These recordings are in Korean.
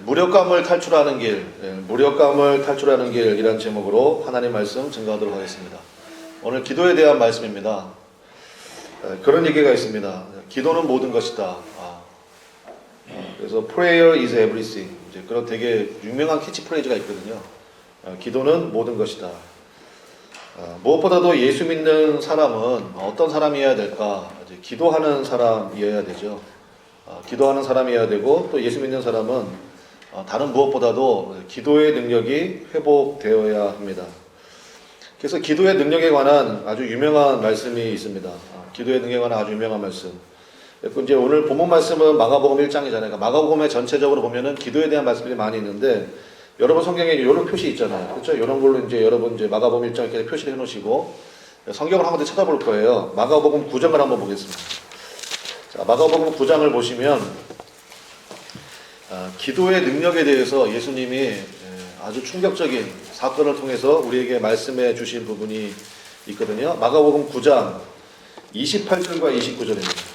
무력감을 탈출하는 길, 무력감을 탈출하는 길이라는 제목으로 하나님 말씀 증거하도록 하겠습니다. 오늘 기도에 대한 말씀입니다. 그런 얘기가 있습니다. 기도는 모든 것이다. 그래서 prayer is everything. 이제 그런 되게 유명한 캐치프레이즈가 있거든요. 기도는 모든 것이다. 무엇보다도 예수 믿는 사람은 어떤 사람이어야 될까? 이제 기도하는 사람이어야 되죠. 기도하는 사람이어야 되고, 또 예수 믿는 사람은 다른 무엇보다도 기도의 능력이 회복되어야 합니다. 그래서 기도의 능력에 관한 아주 유명한 말씀이 있습니다. 기도의 능력에 관한 아주 유명한 말씀. 이제 오늘 본문 말씀은 마가복음 1장이잖아요. 그러니까 마가복음에 전체적으로 보면은 기도에 대한 말씀들이 많이 있는데, 여러분 성경에 이런 표시 있잖아요. 그렇죠? 이런 걸로 이제 여러분 이제 마가복음 1장 이렇게 표시를 해놓으시고 성경을 한 번 더 찾아볼 거예요. 마가복음 9장을 한번 보겠습니다. 자, 마가복음 9장을 보시면 기도의 능력에 대해서 예수님이 아주 충격적인 사건을 통해서 우리에게 말씀해 주신 부분이 있거든요. 마가복음 9장 28절과 29절입니다.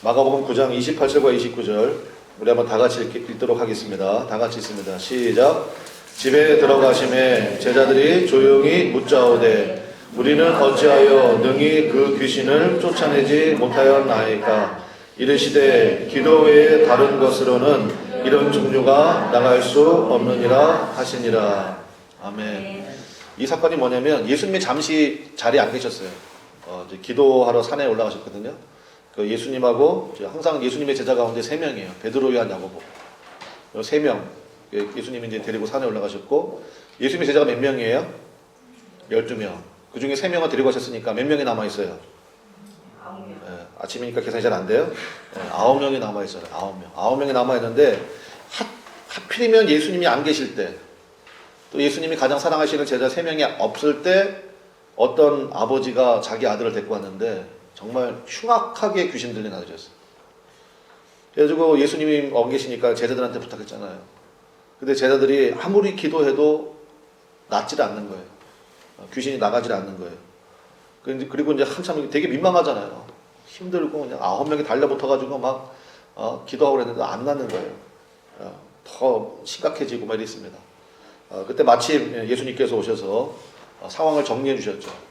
마가복음 9장 28절과 29절 우리 한번 다 같이 읽도록 하겠습니다. 다 같이 읽습니다. 시작. 집에 들어가심에 제자들이 조용히 묻자오되 우리는 어찌하여 능히 그 귀신을 쫓아내지 못하였나이까. 이르시되 기도 외에 다른 것으로는 이런 종류가 나갈 수 없느니라 하시니라. 아멘. 이 사건이 뭐냐면 예수님이 잠시 자리에 안 계셨어요. 이제 기도하러 산에 올라가셨거든요. 그 예수님하고 항상 예수님의 제자 가운데 3명이에요. 베드로, 요한, 야고보. 3명. 예수님이 이제 데리고 산에 올라가셨고, 예수님의 제자가 몇 명이에요? 12명. 그 중에 3명을 데리고 가셨으니까 몇 명이 남아있어요? 9명. 아침이니까 계산이 잘 안 돼요? 9명이 남아있어요. 9명. 9명이 남아있는데, 하필이면 예수님이 안 계실 때, 또 예수님이 가장 사랑하시는 제자 3명이 없을 때, 어떤 아버지가 자기 아들을 데리고 왔는데, 정말 흉악하게 귀신 들린 아들이었어요. 그래가지고 예수님이 안 계시니까 제자들한테 부탁했잖아요. 근데 제자들이 아무리 기도해도 낫질 않는 거예요. 귀신이 나가질 않는 거예요. 그리고 이제 한참 되게 민망하잖아요. 힘들고 그냥 9명이 달려붙어가지고 막 기도하고 그랬는데 안 낫는 거예요. 더 심각해지고 막 이랬습니다. 그때 마침 예수님께서 오셔서 상황을 정리해 주셨죠.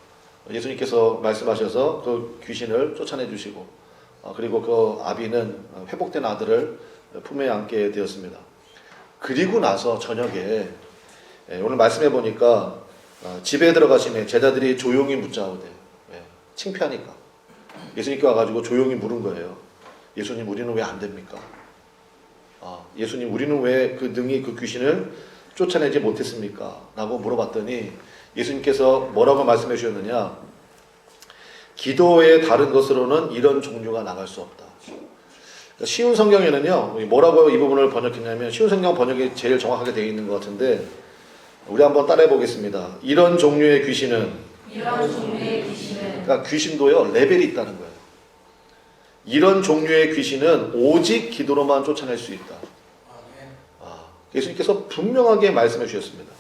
예수님께서 말씀하셔서 그 귀신을 쫓아내 주시고, 그리고 그 아비는 회복된 아들을 품에 안게 되었습니다. 그리고 나서 저녁에 오늘 말씀해 보니까 집에 들어가시면 제자들이 조용히 묻자오되, 창피하니까 예수님께 와가지고 조용히 물은 거예요. 예수님, 우리는 왜 안 됩니까? 예수님, 우리는 왜 그 능히 그 귀신을 쫓아내지 못했습니까? 라고 물어봤더니 예수님께서 뭐라고 말씀해 주셨느냐? 기도의 다른 것으로는 이런 종류가 나갈 수 없다. 그러니까 쉬운 성경에는요, 뭐라고 이 부분을 번역했냐면, 쉬운 성경 번역이 제일 정확하게 되어 있는 것 같은데, 우리 한번 따라해 보겠습니다. 이런 종류의 귀신은, 그러니까 귀신도요, 레벨이 있다는 거예요. 이런 종류의 귀신은 오직 기도로만 쫓아낼 수 있다. 예수님께서 분명하게 말씀해 주셨습니다.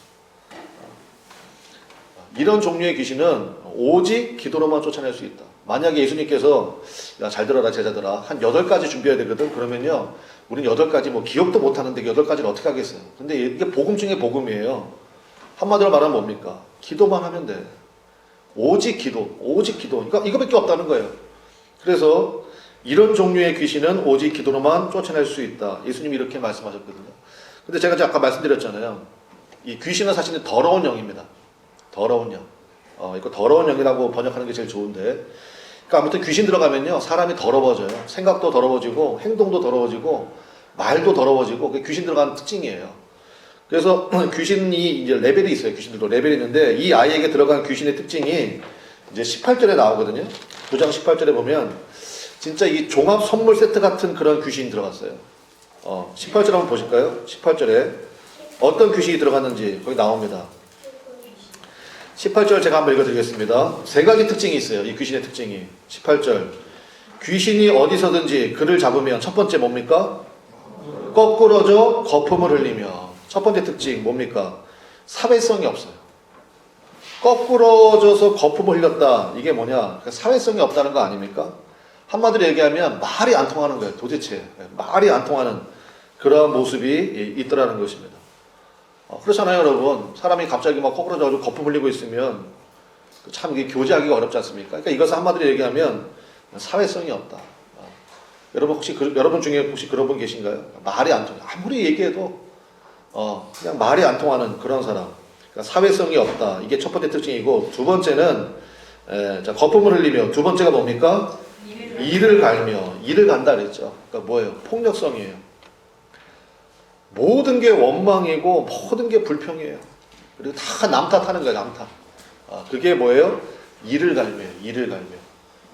이런 종류의 귀신은 오직 기도로만 쫓아낼 수 있다. 만약에 예수님께서, 야, 잘 들어라 제자들아, 한 8가지 준비해야 되거든. 그러면요, 우린 8가지 뭐 기억도 못하는데 8가지를 어떻게 하겠어요? 근데 이게 복음 중에 복음이에요. 한마디로 말하면 뭡니까? 기도만 하면 돼. 오직 기도, 오직 기도. 그러니까 이거밖에 없다는 거예요. 그래서 이런 종류의 귀신은 오직 기도로만 쫓아낼 수 있다. 예수님이 이렇게 말씀하셨거든요. 근데 제가 아까 말씀드렸잖아요. 이 귀신은 사실은 더러운 영입니다. 더러운 영. 이거 더러운 영이라고 번역하는 게 제일 좋은데. 그러니까 아무튼 귀신 들어가면요, 사람이 더러워져요. 생각도 더러워지고, 행동도 더러워지고, 말도 더러워지고, 그게 귀신 들어가는 특징이에요. 그래서 귀신이 이제 레벨이 있어요. 귀신들도 레벨이 있는데, 이 아이에게 들어간 귀신의 특징이 이제 18절에 나오거든요. 9장 18절에 보면, 진짜 이 종합 선물 세트 같은 그런 귀신이 들어갔어요. 18절 한번 보실까요? 18절에 어떤 귀신이 들어갔는지 거기 나옵니다. 18절 제가 한번 읽어드리겠습니다. 3가지 특징이 있어요. 이 귀신의 특징이. 18절. 귀신이 어디서든지 그를 잡으면 첫 번째 뭡니까? 거꾸러져 거품을 흘리며. 첫 번째 특징 뭡니까? 사회성이 없어요. 거꾸러져서 거품을 흘렸다. 이게 뭐냐? 사회성이 없다는 거 아닙니까? 한마디로 얘기하면 말이 안 통하는 거예요. 도대체 말이 안 통하는 그런 모습이 있더라는 것입니다. 그렇잖아요, 여러분. 사람이 갑자기 막 코골어져가지고 거품 흘리고 있으면 참 이게 교제하기가 어렵지 않습니까? 그러니까 이것을 한마디로 얘기하면 사회성이 없다. 여러분 혹시 여러분 중에 혹시 그런 분 계신가요? 말이 안 통해. 아무리 얘기해도 그냥 말이 안 통하는 그런 사람. 그러니까 사회성이 없다. 이게 첫 번째 특징이고, 두 번째는 자, 거품을 흘리며, 두 번째가 뭡니까? 이를 갈며. 이를 간다 그랬죠. 그러니까 뭐예요? 폭력성이에요. 모든 게 원망이고 모든 게 불평이에요. 그리고 다 남 탓하는 거예요. 남 탓. 그게 뭐예요? 이를 갈며요. 이를 갈며.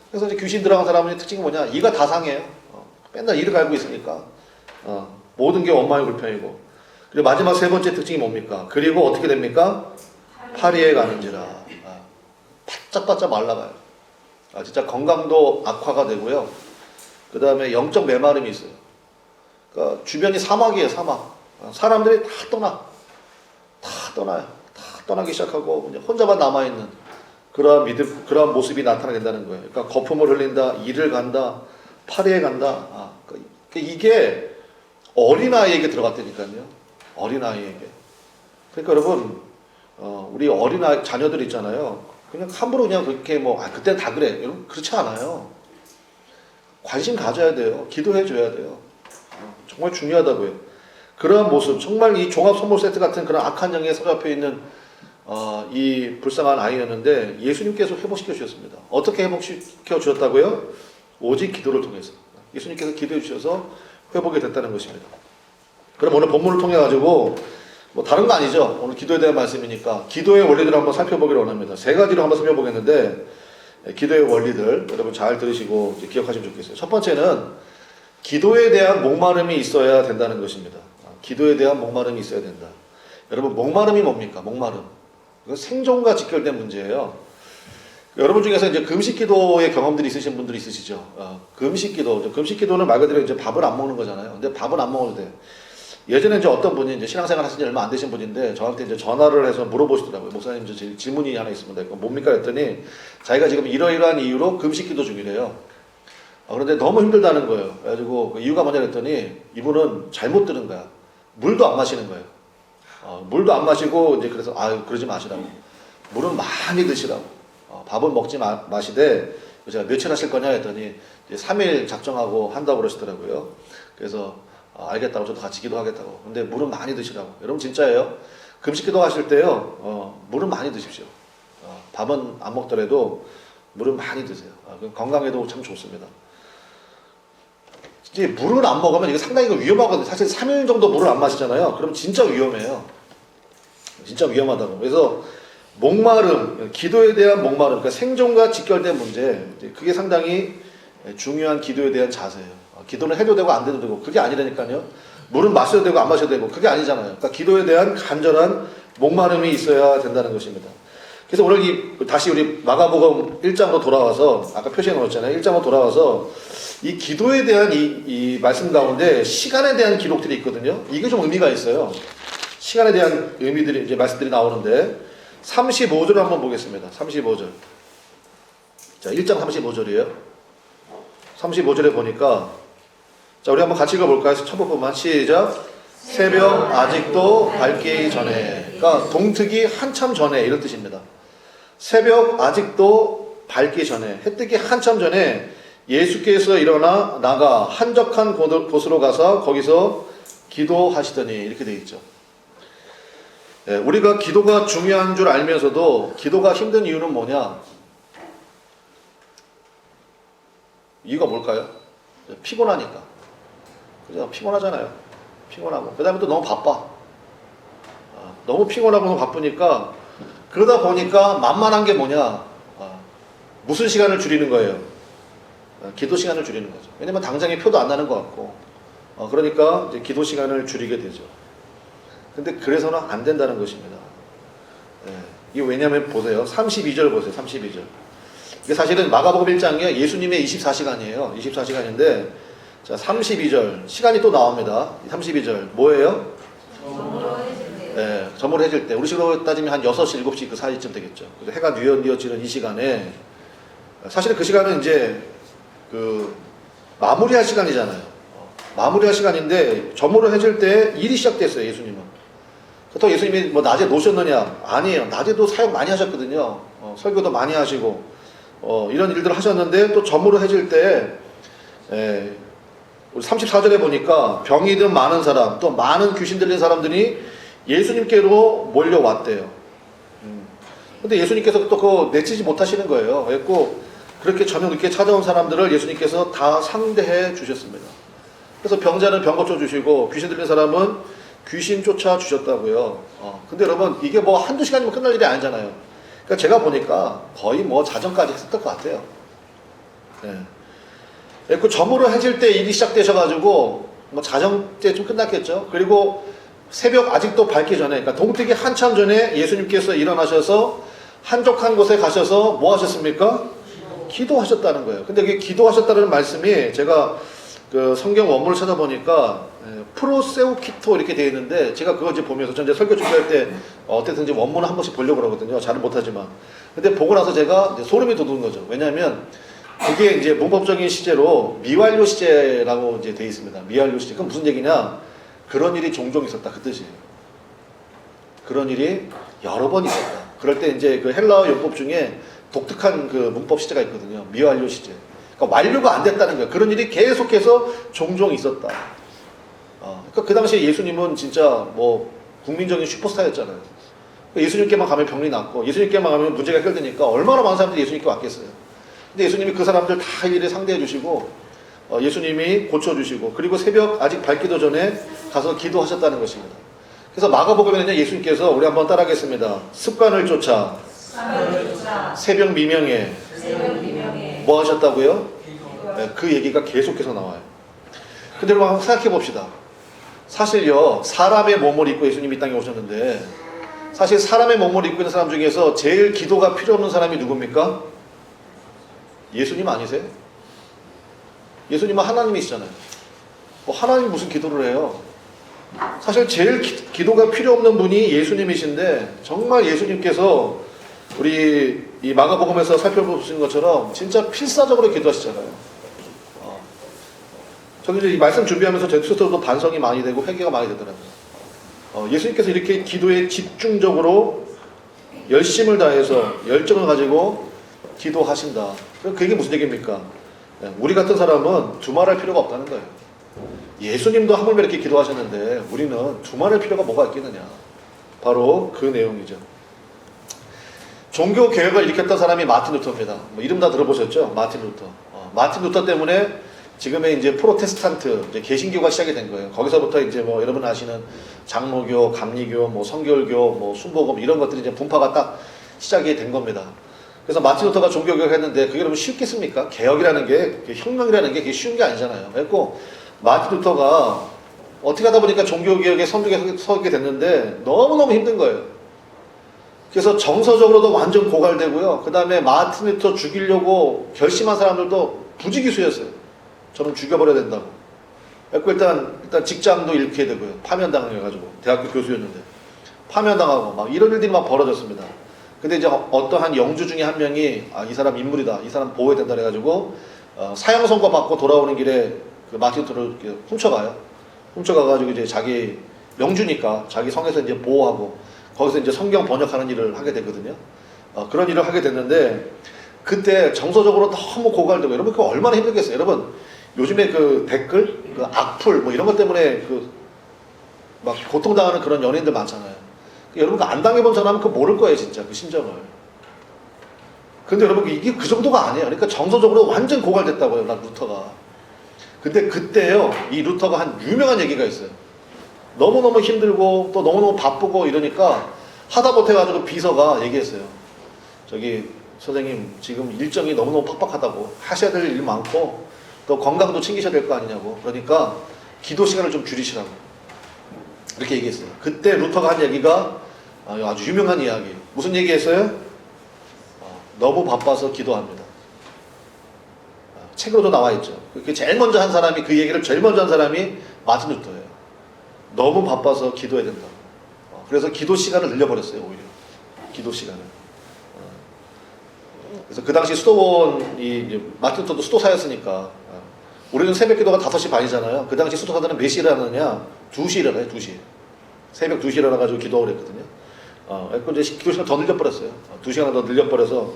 그래서 이제 귀신 들어간 사람의 특징이 뭐냐? 이가 다 상해요. 맨날 이를 갈고 있으니까 모든 게 원망이 불평이고. 그리고 마지막 세 번째 특징이 뭡니까? 그리고 어떻게 됩니까? 파리에 가는지라. 바짝바짝 말라가요. 진짜 건강도 악화가 되고요. 그 다음에 영적 메마름이 있어요. 그러니까 주변이 사막이에요. 사막. 사람들이 다 떠나요. 다 떠나기 시작하고 이제 혼자만 남아있는 그러한 모습이 나타나게 된다는 거예요. 그러니까 거품을 흘린다, 이를 간다, 파리에 간다. 그러니까 이게 어린아이에게 들어갔다니까요. 어린아이에게. 그러니까 여러분, 우리 어린아이 자녀들 있잖아요. 그냥 함부로 그냥 그렇게 그때는 다 그래. 여러분, 그렇지 않아요. 관심 가져야 돼요. 기도해 줘야 돼요. 정말 중요하다고요. 그러한 모습, 정말 이 종합 선물 세트 같은 그런 악한 영에 사로잡혀 있는 이 불쌍한 아이였는데 예수님께서 회복시켜 주셨습니다. 어떻게 회복시켜 주셨다고요? 오직 기도를 통해서. 예수님께서 기도해 주셔서 회복이 됐다는 것입니다. 그럼 오늘 본문을 통해 가지고 다른 거 아니죠. 오늘 기도에 대한 말씀이니까 기도의 원리들을 한번 살펴보기를 원합니다. 세 가지로 한번 살펴보겠는데, 기도의 원리들 여러분 잘 들으시고 기억하시면 좋겠어요. 첫 번째는 기도에 대한 목마름이 있어야 된다는 것입니다. 기도에 대한 목마름이 있어야 된다. 여러분, 목마름이 뭡니까? 목마름. 이건 생존과 직결된 문제예요. 여러분 중에서 이제 금식 기도의 경험들이 있으신 분들이 있으시죠. 금식 기도. 금식 기도는 말 그대로 이제 밥을 안 먹는 거잖아요. 근데 밥은 안 먹어도 돼. 예전에 이제 어떤 분이 이제 신앙생활 하신 지 얼마 안 되신 분인데 저한테 이제 전화를 해서 물어보시더라고요. 목사님, 저 질문이 하나 있습니다. 이거 뭡니까? 했더니 자기가 지금 이러이러한 이유로 금식 기도 중이래요. 그런데 너무 힘들다는 거예요. 그래가지고 그 이유가 뭐냐 했더니 이분은 잘못 들은 거야. 물도 안 마시는 거예요. 물도 안 마시고 이제 그래서 그러지 마시라고. 물은 많이 드시라고. 밥은 먹지 마시되 제가 며칠 하실 거냐 했더니 이제 3일 작정하고 한다고 그러시더라고요. 그래서 알겠다고 저도 같이 기도하겠다고. 근데 물은 많이 드시라고. 여러분 진짜예요. 금식 기도 하실 때요. 물은 많이 드십시오. 밥은 안 먹더라도 물은 많이 드세요. 건강에도 참 좋습니다. 이제 물을 안 먹으면 이게 상당히 위험하거든요. 사실 3일 정도 물을 안 마시잖아요. 그럼 진짜 위험해요. 진짜 위험하다고. 그래서 목마름, 기도에 대한 목마름, 그러니까 생존과 직결된 문제, 그게 상당히 중요한 기도에 대한 자세예요. 기도는 해도 되고 안 해도 되고 그게 아니라니까요. 물은 마셔도 되고 안 마셔도 되고 그게 아니잖아요. 그러니까 기도에 대한 간절한 목마름이 있어야 된다는 것입니다. 그래서 오늘 다시 우리 마가복음 1장으로 돌아와서 아까 표시해 놓았잖아요. 1장으로 돌아와서 이 기도에 대한 이 말씀 가운데 시간에 대한 기록들이 있거든요. 이게 좀 의미가 있어요. 시간에 대한 의미들이 이제 말씀들이 나오는데 35절 한번 보겠습니다. 35절. 자, 1장 35절이에요. 35절에 보니까 자, 우리 한번 같이 읽어볼까요? 첫 부분만 시작. 새벽 아직도 밝기 전에. 그러니까 동트기 한참 전에 이런 뜻입니다. 새벽 아직도 밝기 전에, 해 뜨기 한참 전에 예수께서 일어나 나가 한적한 곳으로 가서 거기서 기도하시더니 이렇게 되어 있죠. 우리가 기도가 중요한 줄 알면서도 기도가 힘든 이유는 뭐냐? 이유가 뭘까요? 피곤하니까. 그죠? 피곤하잖아요. 피곤하고. 그 다음에 또 너무 바빠. 너무 피곤하고 너무 바쁘니까 그러다 보니까 만만한 게 뭐냐? 무슨 시간을 줄이는 거예요? 기도 시간을 줄이는 거죠. 왜냐면 당장에 표도 안 나는 것 같고. 그러니까 이제 기도 시간을 줄이게 되죠. 근데 그래서는 안 된다는 것입니다. 이게 왜냐면 보세요. 32절 보세요. 32절. 이게 사실은 마가복음 1장이요. 예수님의 24시간이에요. 24시간인데 자, 32절. 시간이 또 나옵니다. 32절. 뭐예요? 저물어 해질 때. 우리 식으로 따지면 한 6시, 7시 그 사이쯤 되겠죠. 그래서 해가 뉘어지는 이 시간에 사실은 그 시간은 이제 그 마무리할 시간이잖아요. 마무리할 시간인데 저물어 해질 때 일이 시작됐어요. 예수님은. 그렇다고 예수님이 뭐 낮에 노셨느냐? 아니에요. 낮에도 사역 많이 하셨거든요. 설교도 많이 하시고 이런 일들을 하셨는데 또 저물어 해질 때 우리 34절에 보니까 병이 든 많은 사람 또 많은 귀신 들린 사람들이 예수님께로 몰려왔대요. 근데 예수님께서 또 그거 내치지 못하시는 거예요. 그래서 그렇게 저녁 늦게 찾아온 사람들을 예수님께서 다 상대해 주셨습니다. 그래서 병자는 병 고쳐 주시고 귀신 들린 사람은 귀신 쫓아 주셨다고요. 근데 여러분 이게 뭐 한두 시간이면 끝날 일이 아니잖아요. 그러니까 제가 보니까 거의 뭐 자정까지 했었던 것 같아요. 그 저물어 해질 때 일이 시작되셔가지고 뭐 자정 때좀 끝났겠죠. 그리고 새벽 아직도 밝기 전에, 그러니까 동트기 한참 전에 예수님께서 일어나셔서 한적한 곳에 가셔서 뭐 하셨습니까? 기도하셨다는 거예요. 근데 이게 기도하셨다는 말씀이 제가 그 성경 원문을 찾아보니까 프로세우키토 이렇게 되어 있는데 제가 그거 이제 보면서 전 이제 설교 준비할 때 어쨌든 이제 원문을 한 번씩 보려고 그러거든요. 잘은 못하지만. 근데 보고 나서 제가 이제 소름이 돋는 거죠. 왜냐하면 그게 이제 문법적인 시제로 미완료 시제라고 이제 되어 있습니다. 미완료 시제. 그럼 무슨 얘기냐? 그런 일이 종종 있었다. 그 뜻이에요. 그런 일이 여러 번 있었다. 그럴 때 이제 그 헬라어 용법 중에 독특한 그 문법 시제가 있거든요. 미완료 시제. 그러니까 완료가 안 됐다는 거예요. 그런 일이 계속해서 종종 있었다. 그러니까 그 당시에 예수님은 진짜 뭐 국민적인 슈퍼스타였잖아요. 예수님께만 가면 병이 낫고 예수님께만 가면 문제가 해결되니까 얼마나 많은 사람들이 예수님께 왔겠어요. 근데 예수님이 그 사람들 다 일에 상대해 주시고 예수님이 고쳐주시고 그리고 새벽 아직 밝기도 전에 가서 기도하셨다는 것입니다. 그래서 마가복음에는 예수님께서 우리 한번 따라하겠습니다. 습관을 쫓아 새벽 미명에 뭐 하셨다고요? 네, 그 얘기가 계속해서 나와요. 근데 여러분 한번 생각해 봅시다. 사실요 사람의 몸을 입고 예수님이 이 땅에 오셨는데 사실 사람의 몸을 입고 있는 사람 중에서 제일 기도가 필요 없는 사람이 누굽니까? 예수님 아니세요? 예수님은 하나님이시잖아요. 뭐 하나님이 무슨 기도를 해요? 사실 제일 기도가 필요 없는 분이 예수님이신데 정말 예수님께서 우리 이 마가복음에서 살펴보신 것처럼 진짜 필사적으로 기도하시잖아요. 저는 이제 이 말씀 준비하면서 제 스스로도 반성이 많이 되고 회개가 많이 되더라고요. 예수님께서 이렇게 기도에 집중적으로 열심을 다해서 열정을 가지고 기도하신다. 그게 무슨 얘기입니까? 우리 같은 사람은 두말할 필요가 없다는 거예요. 예수님도 하물며 이렇게 기도하셨는데 우리는 두말할 필요가 뭐가 있겠느냐. 바로 그 내용이죠. 종교 개혁을 일으켰던 사람이 마틴 루터입니다. 뭐 이름 다 들어보셨죠? 마틴 루터. 마틴 루터 때문에 지금의 이제 프로테스탄트, 이제 개신교가 시작이 된 거예요. 거기서부터 이제 뭐 여러분 아시는 장로교, 감리교, 뭐 성결교, 뭐 순복음 이런 것들이 이제 분파가 딱 시작이 된 겁니다. 그래서 마틴 루터가 종교 개혁을 했는데 그게 여러분 쉽겠습니까? 개혁이라는 게, 혁명이라는 게 그게 쉬운 게 아니잖아요. 그래서 마틴 루터가 어떻게 하다 보니까 종교 개혁의 선두에 서게 됐는데 너무너무 힘든 거예요. 그래서 정서적으로도 완전 고갈되고요. 그 다음에 마틴 루터 죽이려고 결심한 사람들도 부지기수였어요. 저는 죽여버려야 된다고. 일단 직장도 잃게 되고요. 파면당해가지고 대학교 교수였는데 파면당하고 막 이런 일들이 막 벌어졌습니다. 근데 이제 어떠한 영주 중에 한 명이 이 사람 인물이다, 이 사람 보호해야 된다 해가지고 사형 선고 받고 돌아오는 길에 그 마틴 루터를 훔쳐가요. 훔쳐가가지고 이제 자기 영주니까 자기 성에서 이제 보호하고 거기서 이제 성경 번역하는 일을 하게 되거든요. 그런 일을 하게 됐는데 그때 정서적으로 너무 고갈되고 여러분 그거 얼마나 힘들겠어요. 여러분 요즘에 그 댓글, 그 악플 뭐 이런 것 때문에 그 막 고통당하는 그런 연예인들 많잖아요. 여러분 안 당해본 사람은 그거 모를 거예요, 진짜 그 심정을. 근데 여러분 이게 그 정도가 아니에요. 그러니까 정서적으로 완전 고갈됐다고요, 난 루터가. 근데 그때요, 이 루터가 한 유명한 얘기가 있어요. 너무너무 힘들고 또 너무너무 바쁘고 이러니까 하다 못해가지고 비서가 얘기했어요. 저기 선생님 지금 일정이 너무너무 팍팍하다고 하셔야 될 일 많고 또 건강도 챙기셔야 될 거 아니냐고. 그러니까 기도 시간을 좀 줄이시라고 이렇게 얘기했어요. 그때 루터가 한 얘기가 아주 유명한 이야기. 무슨 얘기했어요? 너무 바빠서 기도합니다. 책으로도 나와 있죠. 그 제일 먼저 한 사람이 그 얘기를 제일 먼저 한 사람이 마틴 루터예요. 너무 바빠서 기도해야 된다. 그래서 기도 시간을 늘려버렸어요. 오히려 기도 시간을. 그래서 그 당시 수도원이 이제 마틴 루터도 수도사였으니까 우리는 새벽 기도가 5시 반이잖아요. 그 당시 수도사들은 몇 시에 일어나느냐? 2시에 일어나요. 2시. 새벽 2시에 일어나가지고 기도를 했거든요. 그래서 이제 기도 시간 더 늘려버렸어요. 2시간 더 늘려버려서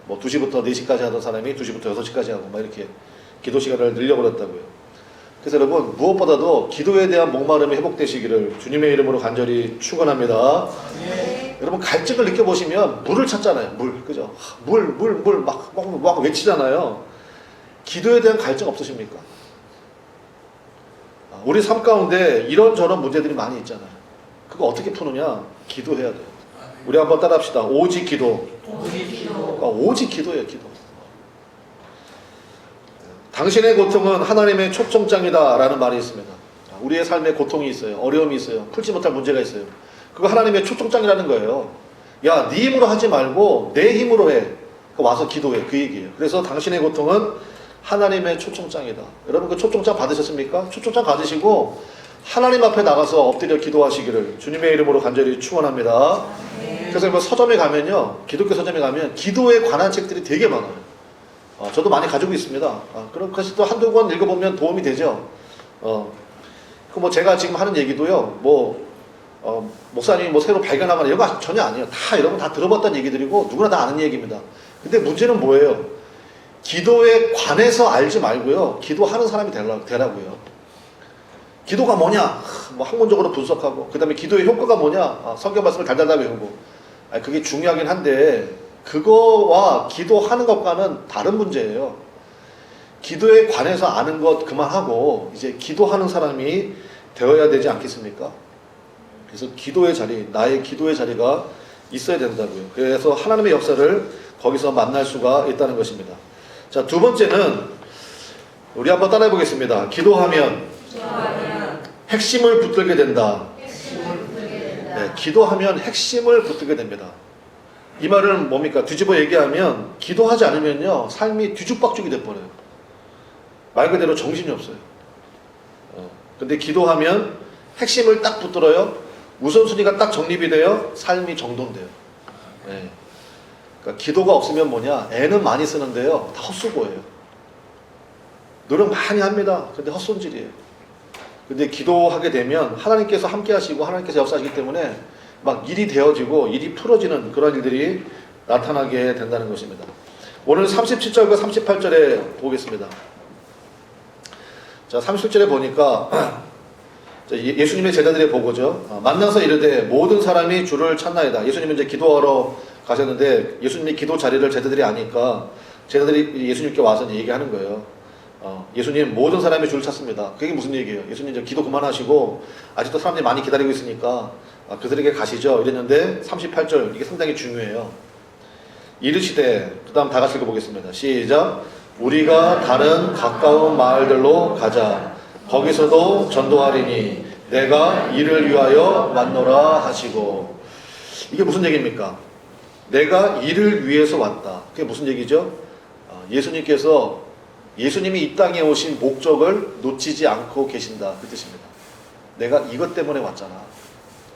뭐 2시부터 4시까지 하던 사람이 2시부터 6시까지 하고 막 이렇게 기도 시간을 늘려버렸다고요. 그래서 여러분 무엇보다도 기도에 대한 목마름이 회복되시기를 주님의 이름으로 간절히 축원합니다. 네. 여러분 갈증을 느껴보시면 물을 찾잖아요. 물, 그죠? 물 막 외치잖아요. 기도에 대한 갈증 없으십니까? 우리 삶 가운데 이런저런 문제들이 많이 있잖아요. 그거 어떻게 푸느냐? 기도해야 돼요. 우리 한번 따라합시다. 오직 기도. 오직 기도예요. 기도. 당신의 고통은 하나님의 초청장이다 라는 말이 있습니다. 우리의 삶에 고통이 있어요. 어려움이 있어요. 풀지 못할 문제가 있어요. 그거 하나님의 초청장이라는 거예요. 야, 네 힘으로 하지 말고 내 힘으로 해. 와서 기도해. 그 얘기예요. 그래서 당신의 고통은 하나님의 초청장이다. 여러분 그 초청장 받으셨습니까? 초청장 받으시고 하나님 앞에 나가서 엎드려 기도하시기를 주님의 이름으로 간절히 축원합니다. 그래서 뭐 서점에 가면요. 기독교 서점에 가면 기도에 관한 책들이 되게 많아요. 저도 많이 가지고 있습니다. 그럼 그래서 또 한두 권 읽어보면 도움이 되죠. 그 뭐 제가 지금 하는 얘기도요. 목사님이 뭐 새로 발견하거나 이런 거 전혀 아니에요. 다 여러분 다 들어봤던 얘기들이고 누구나 다 아는 얘기입니다. 근데 문제는 뭐예요? 기도에 관해서 알지 말고요. 기도하는 사람이 되라고요. 기도가 뭐냐? 뭐 학문적으로 분석하고 그 다음에 기도의 효과가 뭐냐? 성경 말씀을 달달달 외우고 그게 중요하긴 한데 그거와 기도하는 것과는 다른 문제예요. 기도에 관해서 아는 것 그만하고 이제 기도하는 사람이 되어야 되지 않겠습니까? 그래서 기도의 자리, 나의 기도의 자리가 있어야 된다고요. 그래서 하나님의 역사를 거기서 만날 수가 있다는 것입니다. 자, 두 번째는 우리 한번 따라해 보겠습니다. 기도하면 핵심을 붙들게 된다. 네, 기도하면 핵심을 붙들게 됩니다. 이 말은 뭡니까? 뒤집어 얘기하면 기도하지 않으면요 삶이 뒤죽박죽이 돼버려요. 말 그대로 정신이 없어요. 근데 기도하면 핵심을 딱 붙들어요. 우선순위가 딱 정립이 돼요. 삶이 정돈돼요. 네. 그러니까 기도가 없으면 뭐냐? 애는 많이 쓰는데요 다 헛수고예요. 노력 많이 합니다. 근데 헛손질이에요. 근데 기도하게 되면 하나님께서 함께 하시고 하나님께서 역사하시기 때문에 막 일이 되어지고 일이 풀어지는 그런 일들이 나타나게 된다는 것입니다. 오늘 37절과 38절에 보겠습니다. 자, 37절에 보니까 예수님의 제자들의 보고죠. 만나서 이르되 모든 사람이 주를 찾나이다. 예수님은 이제 기도하러 가셨는데 예수님의 기도 자리를 제자들이 아니까 제자들이 예수님께 와서 얘기하는 거예요. 예수님 모든 사람이 주를 찾습니다. 그게 무슨 얘기예요? 예수님 이제 기도 그만하시고 아직도 사람들이 많이 기다리고 있으니까 그들에게 가시죠. 이랬는데 38절 이게 상당히 중요해요. 이르시되 그 다음 다 같이 읽어보겠습니다. 시작. 우리가 다른 가까운 마을들로 가자. 거기서도 전도하리니 내가 이를 위하여 왔노라 하시고. 이게 무슨 얘기입니까? 내가 이를 위해서 왔다. 그게 무슨 얘기죠? 예수님이 이 땅에 오신 목적을 놓치지 않고 계신다. 그 뜻입니다. 내가 이것 때문에 왔잖아.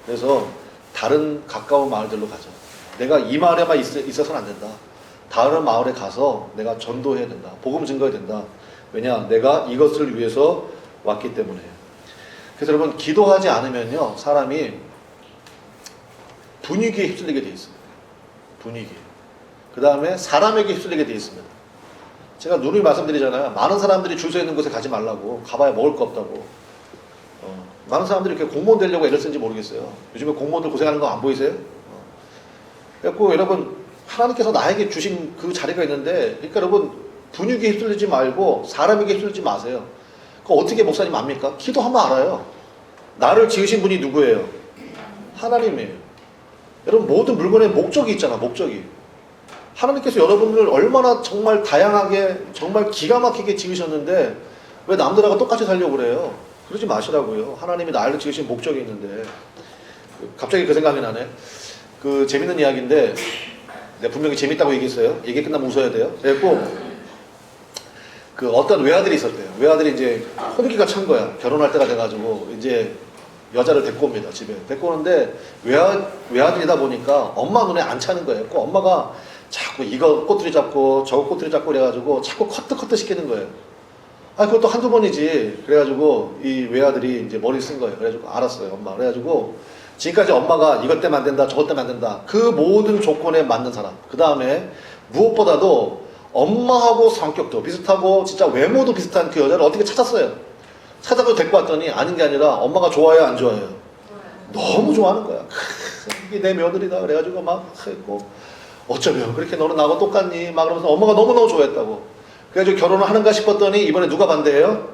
그래서 다른 가까운 마을들로 가자. 내가 이 마을에만 있어서는 안 된다. 다른 마을에 가서 내가 전도해야 된다. 복음 증거해야 된다. 왜냐? 내가 이것을 위해서 왔기 때문에. 그래서 여러분 기도하지 않으면요 사람이 분위기에 휩쓸리게 되어 있습니다. 분위기. 그 다음에 사람에게 휩쓸리게 되어 있습니다. 제가 누누이 말씀드리잖아요. 많은 사람들이 줄 서 있는 곳에 가지 말라고. 가봐야 먹을 거 없다고. 많은 사람들이 이렇게 공무원 되려고 애를 쓰는지 모르겠어요. 요즘에 공무원들 고생하는 거 안 보이세요? 그래서 여러분 하나님께서 나에게 주신 그 자리가 있는데 그러니까 여러분 분위기에 휩쓸리지 말고 사람에게 휩쓸리지 마세요. 그거 어떻게 목사님 압니까? 기도하면 알아요. 나를 지으신 분이 누구예요? 하나님이에요. 여러분 모든 물건에 목적이 있잖아. 목적이. 하나님께서 여러분을 얼마나 정말 다양하게 정말 기가 막히게 지으셨는데 왜 남들하고 똑같이 살려고 그래요? 그러지 마시라고요. 하나님이 나를 지으신 목적이 있는데. 갑자기 그 생각이 나네. 그 재밌는 이야기인데 내가 분명히 재밌다고 얘기했어요. 얘기 끝나면 웃어야 돼요. 그래갖고 그 어떤 외아들이 있었대요. 외아들이 이제 혼기가 찬 거야. 결혼할 때가 돼가지고 이제 여자를 데리고 옵니다. 집에 데리고 오는데 외아들이다 보니까 엄마 눈에 안 차는 거예요. 그 엄마가 자꾸 이거 꼬투리 잡고 저거 꼬투리 잡고 그래가지고 자꾸 커트 시키는 거예요. 아, 그것도 한두 번이지. 그래가지고 이 외아들이 이제 머리 쓴 거예요. 그래가지고 알았어요, 엄마. 그래가지고 지금까지 엄마가 이것 때문에 안 된다, 저것 때문에 안 된다. 그 모든 조건에 맞는 사람. 그 다음에 무엇보다도 엄마하고 성격도 비슷하고 진짜 외모도 비슷한 그 여자를 어떻게 찾았어요. 찾아서 데리고 왔더니 아닌 게 아니라 엄마가 좋아해요, 안 좋아해요? 너무 좋아하는 거야. 이게 내 며느리다. 그래가지고 막 했고, 어쩌면 그렇게 너는 나하고 똑같니? 막 그러면서 엄마가 너무너무 좋아했다고. 그래가지고 결혼을 하는가 싶었더니 이번에 누가 반대해요?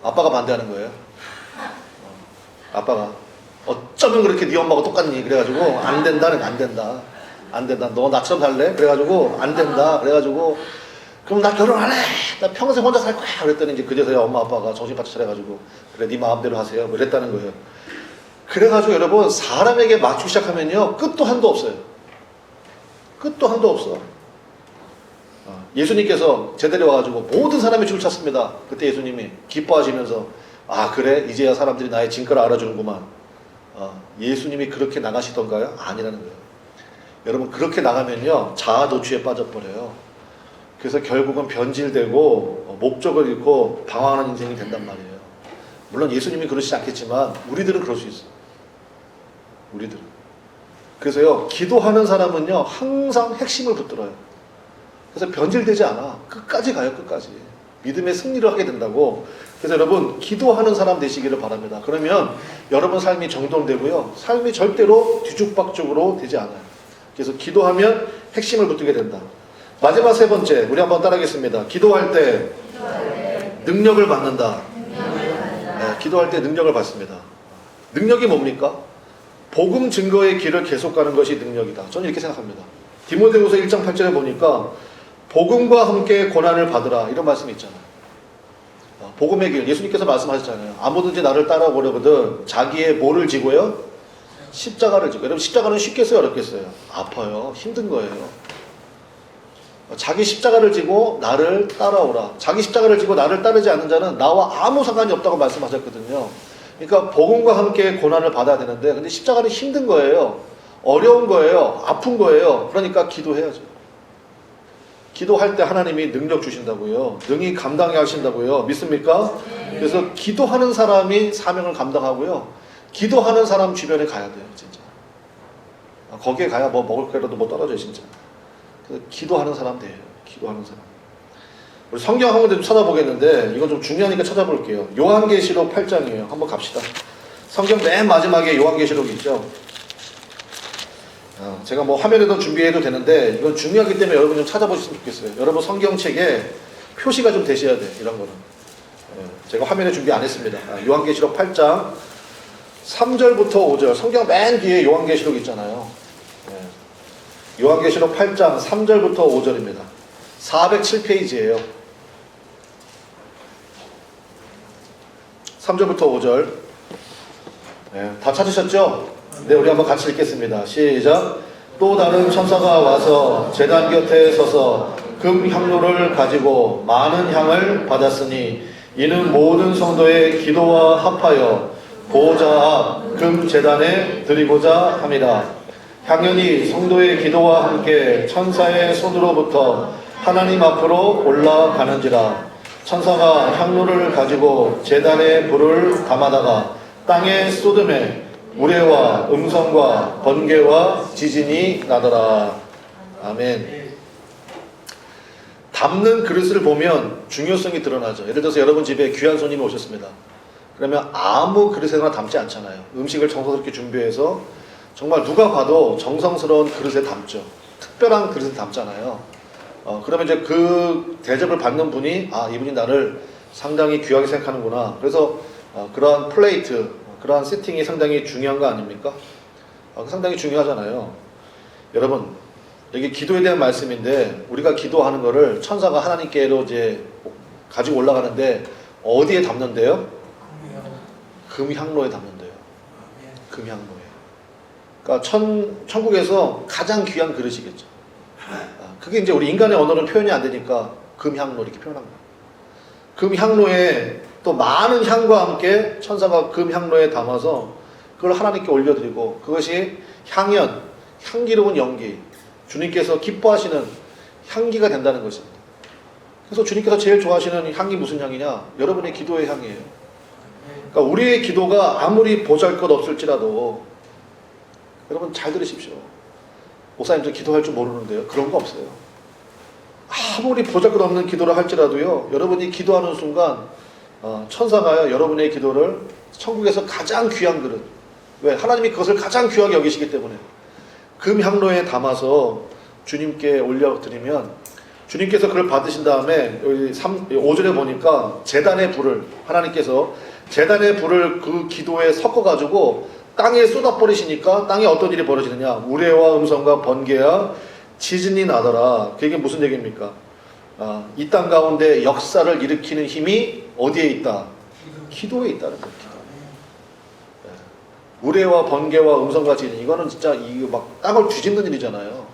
아빠가 반대하는 거예요. 아빠가 어쩌면 그렇게 네 엄마가 똑같니? 그래가지고 안 된다는, 안 된다. 안 된다. 너 나처럼 살래? 그래가지고 안 된다. 그래가지고 그럼 나 결혼 안 해. 나 평생 혼자 살 거야. 그랬더니 이제 그제서야 엄마 아빠가 정신 바짝 차려가지고 그래 네 마음대로 하세요. 뭐 이랬다는 거예요. 그래가지고 여러분 사람에게 맞추기 시작하면요 끝도 한도 없어요. 끝도 한도 없어. 예수님께서 제대로 와가지고 모든 사람이 줄 찼습니다. 그때 예수님이 기뻐하시면서 아 그래 이제야 사람들이 나의 진가를 알아주는구만. 예수님이 그렇게 나가시던가요? 아니라는 거예요. 여러분 그렇게 나가면요 자아 도취에 빠져버려요. 그래서 결국은 변질되고 목적을 잃고 방황하는 인생이 된단 말이에요. 물론 예수님이 그러시지 않겠지만 우리들은 그럴 수 있어요. 우리들은. 그래서요 기도하는 사람은요 항상 핵심을 붙들어요. 그래서 변질되지 않아. 끝까지 가요. 끝까지. 믿음의 승리를 하게 된다고. 그래서 여러분 기도하는 사람 되시기를 바랍니다. 그러면 여러분 삶이 정돈되고요 삶이 절대로 뒤죽박죽으로 되지 않아요. 그래서 기도하면 핵심을 붙들게 된다. 마지막 세 번째 우리 한번 따라하겠습니다. 기도할 때 능력을 받는다. 네, 기도할 때 능력을 받습니다. 능력이 뭡니까? 복음 증거의 길을 계속 가는 것이 능력이다. 저는 이렇게 생각합니다. 디모데후서 1장 8절에 보니까 복음과 함께 고난을 받으라 이런 말씀이 있잖아요. 복음의 길 예수님께서 말씀하셨잖아요. 아무든지 나를 따라오려거든 자기의 뭐를 지고요? 십자가를 지고. 여러분 십자가는 쉽겠어요? 어렵겠어요? 아파요. 힘든 거예요. 자기 십자가를 지고 나를 따라오라. 자기 십자가를 지고 나를 따르지 않는 자는 나와 아무 상관이 없다고 말씀하셨거든요. 그러니까 복음과 함께 고난을 받아야 되는데 근데 십자가는 힘든 거예요. 어려운 거예요. 아픈 거예요. 그러니까 기도해야죠. 기도할 때 하나님이 능력 주신다고요. 능히 감당해 하신다고요. 믿습니까? 그래서 기도하는 사람이 사명을 감당하고요. 기도하는 사람 주변에 가야 돼요. 진짜. 거기에 가야 뭐 먹을 거라도 뭐 떨어져요. 진짜. 그래서 기도하는 사람 돼요. 기도하는 사람. 우리 성경 한 군데 좀 찾아보겠는데 이건 좀 중요하니까 찾아볼게요. 요한계시록 8장이에요. 한번 갑시다. 성경 맨 마지막에 요한계시록이 있죠. 제가 뭐 화면에도 준비해도 되는데 이건 중요하기 때문에 여러분 좀 찾아보셨으면 좋겠어요. 여러분 성경책에 표시가 좀 되셔야 돼요. 이런 거는. 제가 화면에 준비 안 했습니다. 요한계시록 8장 3절부터 5절. 성경 맨 뒤에 요한계시록 있잖아요. 요한계시록 8장 3절부터 5절입니다. 407페이지예요. 3절부터 5절. 다 찾으셨죠? 네, 우리 한번 같이 읽겠습니다. 시작. 또 다른 천사가 와서 제단 곁에 서서 금 향로를 가지고 많은 향을 받았으니 이는 모든 성도의 기도와 합하여 보호자 앞 금 제단에 드리고자 함이라. 향연이 성도의 기도와 함께 천사의 손으로부터 하나님 앞으로 올라가는지라. 천사가 향로를 가지고 제단에 불을 담아다가 땅에 쏟음에 우레와 음성과 번개와 지진이 나더라. 아멘. 담는 그릇을 보면 중요성이 드러나죠. 예를 들어서 여러분 집에 귀한 손님이 오셨습니다. 그러면 아무 그릇에나 담지 않잖아요. 음식을 정성스럽게 준비해서 정말 누가 봐도 정성스러운 그릇에 담죠. 특별한 그릇에 담잖아요. 그러면 이제 그 대접을 받는 분이 아 이분이 나를 상당히 귀하게 생각하는구나. 그래서 그러한 플레이트, 그러한 세팅이 상당히 중요한 거 아닙니까? 상당히 중요하잖아요. 여러분 여기 기도에 대한 말씀인데 우리가 기도하는 거를 천사가 하나님께로 이제 가지고 올라가는데 어디에 담는데요? 금향로에 담는데요. 금향로에. 그러니까 천국에서 가장 귀한 그릇이겠죠. 그게 이제 우리 인간의 언어는 표현이 안 되니까 금향로 이렇게 표현한 거예요. 금향로에 또 많은 향과 함께 천사가 금향로에 담아서 그걸 하나님께 올려드리고 그것이 향연, 향기로운 연기, 주님께서 기뻐하시는 향기가 된다는 것입니다. 그래서 주님께서 제일 좋아하시는 향이 무슨 향이냐? 여러분의 기도의 향이에요. 그러니까 우리의 기도가 아무리 보잘것없을지라도 여러분 잘 들으십시오. 목사님 저 기도할 줄 모르는데요. 그런 거 없어요. 아무리 보잘것없는 기도를 할지라도요. 여러분이 기도하는 순간 천사가요. 여러분의 기도를 천국에서 가장 귀한 그릇. 왜? 하나님이 그것을 가장 귀하게 여기시기 때문에 금향로에 담아서 주님께 올려드리면 주님께서 그걸 받으신 다음에 여기 5절에 보니까 제단의 불을 하나님께서 제단의 불을 그 기도에 섞어가지고 땅에 쏟아버리시니까 땅에 어떤 일이 벌어지느냐? 우레와 음성과 번개와 지진이 나더라. 그게 무슨 얘기입니까? 이 땅 가운데 역사를 일으키는 힘이 어디에 있다? 기도에 있다는 거예요. 우레와 번개와 음성과 지진, 이거는 진짜 이거 막 땅을 뒤집는 일이잖아요.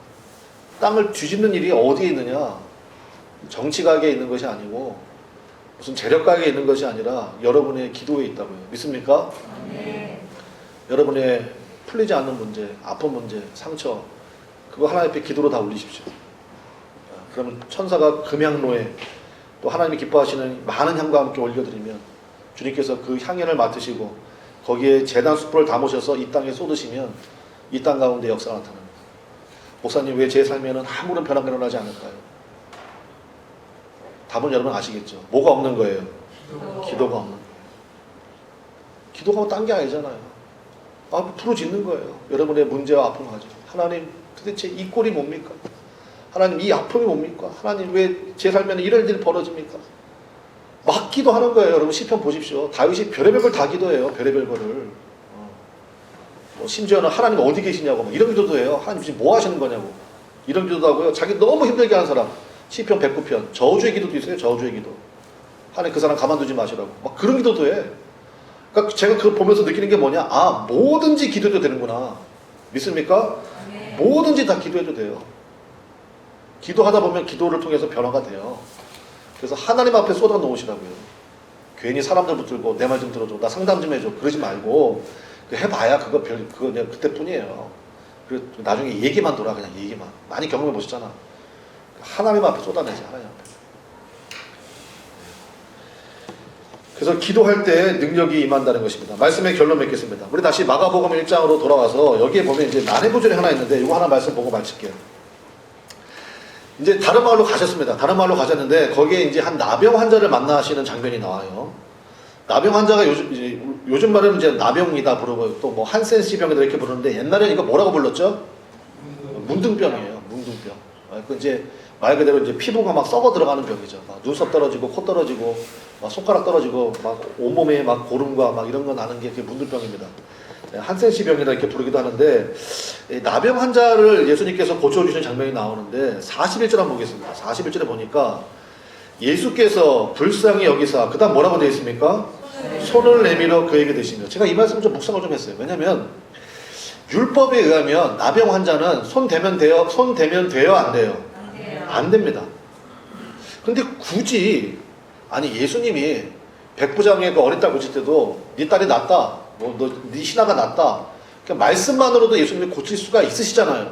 땅을 뒤집는 일이 어디에 있느냐? 정치가게에 있는 것이 아니고 무슨 재력가게에 있는 것이 아니라 여러분의 기도에 있다고요. 믿습니까? 네. 여러분의 풀리지 않는 문제, 아픈 문제, 상처, 그거 하나님 앞에 기도로 다 올리십시오. 그러면 천사가 금향로에 또 하나님이 기뻐하시는 많은 향과 함께 올려드리면 주님께서 그 향연을 맡으시고 거기에 제단 숯불을 담으셔서 이 땅에 쏟으시면 이 땅 가운데 역사가 나타납니다. 목사님 왜 제 삶에는 아무런 변화가 일어나지 않을까요? 답은 여러분 아시겠죠? 뭐가 없는 거예요? 기도가 없는 거예요. 기도가 딴 게 아니잖아요. 부르짖는 거예요. 여러분의 문제와 아픔을 가지고. 하나님 도대체 이 꼴이 뭡니까? 하나님 이 아픔이 뭡니까? 하나님 왜 제 삶에는 이런 일이 벌어집니까? 막 기도하는 거예요. 여러분 시편 보십시오. 다윗이 별의별 걸 다 기도해요. 별의별 거를. 심지어는 하나님 어디 계시냐고 이런 기도도 해요. 하나님 지금 뭐 하시는 거냐고 이런 기도도 하고요. 자기 너무 힘들게 하는 사람 시편 109편 저주의 기도도 있어요. 저주의 기도. 하나님 그 사람 가만두지 마시라고 막 그런 기도도 해. 그러니까 제가 그거 보면서 느끼는 게 뭐냐? 뭐든지 기도해도 되는구나. 믿습니까? 네. 뭐든지 다 기도해도 돼요. 기도하다 보면 기도를 통해서 변화가 돼요. 그래서 하나님 앞에 쏟아 놓으시라고요. 괜히 사람들 붙들고 내 말 좀 들어줘, 나 상담 좀 해줘, 그러지 말고 해봐야 그거 그냥 그때뿐이에요. 그리고 나중에 얘기만 돌아. 그냥 얘기만 많이 경험해 보셨잖아. 하나님 앞에 쏟아내지. 하나님 앞에. 그래서 기도할 때 능력이 임한다는 것입니다. 말씀의 결론 맺겠습니다. 우리 다시 마가복음 1장으로 돌아와서 여기에 보면 이제 난해 구절이 하나 있는데 이거 하나 말씀 보고 마칠게요. 이제 다른 마을로 가셨습니다. 다른 마을로 가셨는데 거기에 이제 한 나병 환자를 만나시는 장면이 나와요. 나병 환자가 요즘 말은 이제 나병이다 부르고 또 뭐 한센시병이다 이렇게 부르는데 옛날에는 이거 뭐라고 불렀죠? 문둥병이에요. 문둥병. 그 이제 말 그대로 이제 피부가 막 썩어 들어가는 병이죠. 막 눈썹 떨어지고 코 떨어지고 막 손가락 떨어지고 막 온몸에 막 고름과 막 이런 거 나는 게 그게 문둥병입니다. 한센시병이라 이렇게 부르기도 하는데 나병 환자를 예수님께서 고쳐주시는 장면이 나오는데 41절 한번 보겠습니다. 41절에 보니까 예수께서 불쌍히 여기사 그 다음 뭐라고 되어 있습니까? 손을 내밀어 그에게 대시며. 제가 이 말씀 좀 묵상을 좀 했어요. 왜냐면 율법에 의하면 나병 환자는 손 대면 돼요 안 돼요? 안 됩니다. 근데 굳이 아니 예수님이 백부장의 그 어린 딸 고칠 때도 네 딸이 낫다, 네 신하가 낫다, 그냥 말씀만으로도 예수님이 고칠 수가 있으시잖아요.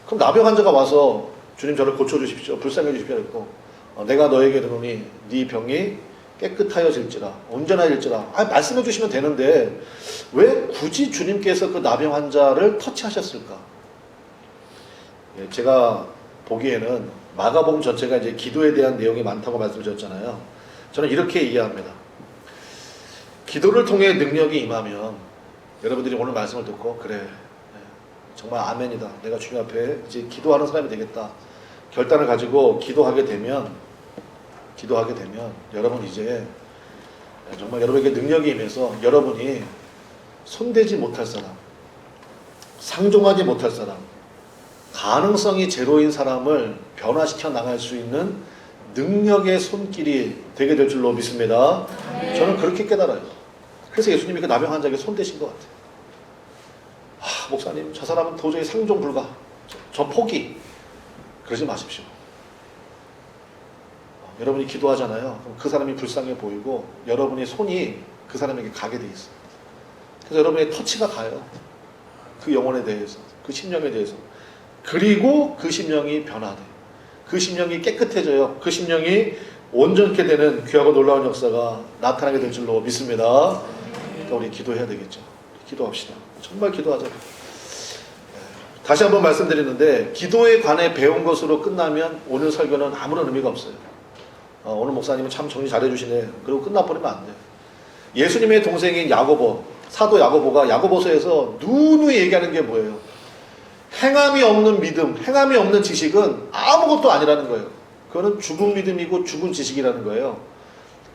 그럼 나병 환자가 와서 주님 저를 고쳐주십시오, 불쌍해 주십시오 했고 내가 너에게 이르노니 네 병이 깨끗하여질지라 온전해질지라 말씀해 주시면 되는데 왜 굳이 주님께서 그 나병 환자를 터치하셨을까? 제가 보기에는 마가복음 전체가 이제 기도에 대한 내용이 많다고 말씀드렸잖아요. 저는 이렇게 이해합니다. 기도를 통해 능력이 임하면 여러분들이 오늘 말씀을 듣고 그래 정말 아멘이다, 내가 주님 앞에 이제 기도하는 사람이 되겠다 결단을 가지고 기도하게 되면 여러분 이제 정말 여러분에게 능력이 임해서 여러분이 손대지 못할 사람, 상종하지 못할 사람, 가능성이 제로인 사람을 변화시켜 나갈 수 있는 능력의 손길이 되게 될 줄로 믿습니다. 네. 저는 그렇게 깨달아요. 그래서 예수님이 그 나병 환자에게 손대신 것 같아요. 목사님 저 사람은 도저히 상종 불가, 저 포기, 그러지 마십시오. 여러분이 기도하잖아요. 그럼 그 사람이 불쌍해 보이고 여러분의 손이 그 사람에게 가게 돼 있어요. 그래서 여러분의 터치가 가요. 그 영혼에 대해서, 그 심령에 대해서. 그리고 그 심령이 변화돼. 그 심령이 깨끗해져요. 그 심령이 온전케 되는 귀하고 놀라운 역사가 나타나게 될 줄로 믿습니다. 그러니까 우리 기도해야 되겠죠. 기도합시다. 정말 기도하자. 다시 한번 말씀드리는데 기도에 관해 배운 것으로 끝나면 오늘 설교는 아무런 의미가 없어요. 오늘 목사님은 참 정리 잘해 주시네. 그리고 끝나버리면 안 돼요. 예수님의 동생인 야고보, 사도 야고보가 야고보서에서 누누이 얘기하는 게 뭐예요? 행함이 없는 믿음, 행함이 없는 지식은 아무것도 아니라는 거예요. 그거는 죽은 믿음이고 죽은 지식이라는 거예요.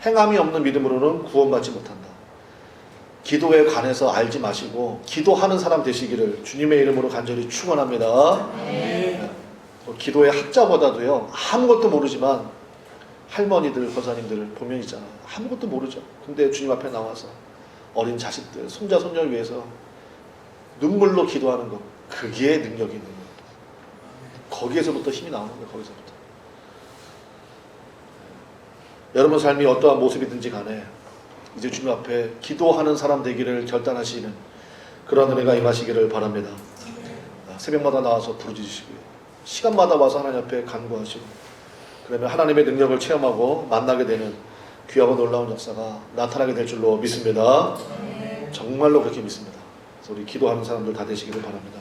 행함이 없는 믿음으로는 구원받지 못한다. 기도에 관해서 알지 마시고 기도하는 사람 되시기를 주님의 이름으로 간절히 축원합니다. 네. 기도의 학자보다도요, 아무것도 모르지만 할머니들, 권사님들 보면 있잖아요. 아무것도 모르죠. 근데 주님 앞에 나와서 어린 자식들, 손자, 손녀를 위해서 눈물로 기도하는 것, 그게 능력이 있는 거예요. 거기에서부터 힘이 나오는 거예요. 거기서부터. 여러분 삶이 어떠한 모습이든지 간에 이제 주님 앞에 기도하는 사람 되기를 결단하시는 그런 은혜가 임하시기를 바랍니다. 새벽마다 나와서 부르짖으시고요. 시간마다 와서 하나님 앞에 간구하시고, 그러면 하나님의 능력을 체험하고 만나게 되는 귀하고 놀라운 역사가 나타나게 될 줄로 믿습니다. 정말로 그렇게 믿습니다. 그래서 우리 기도하는 사람들 다 되시기를 바랍니다.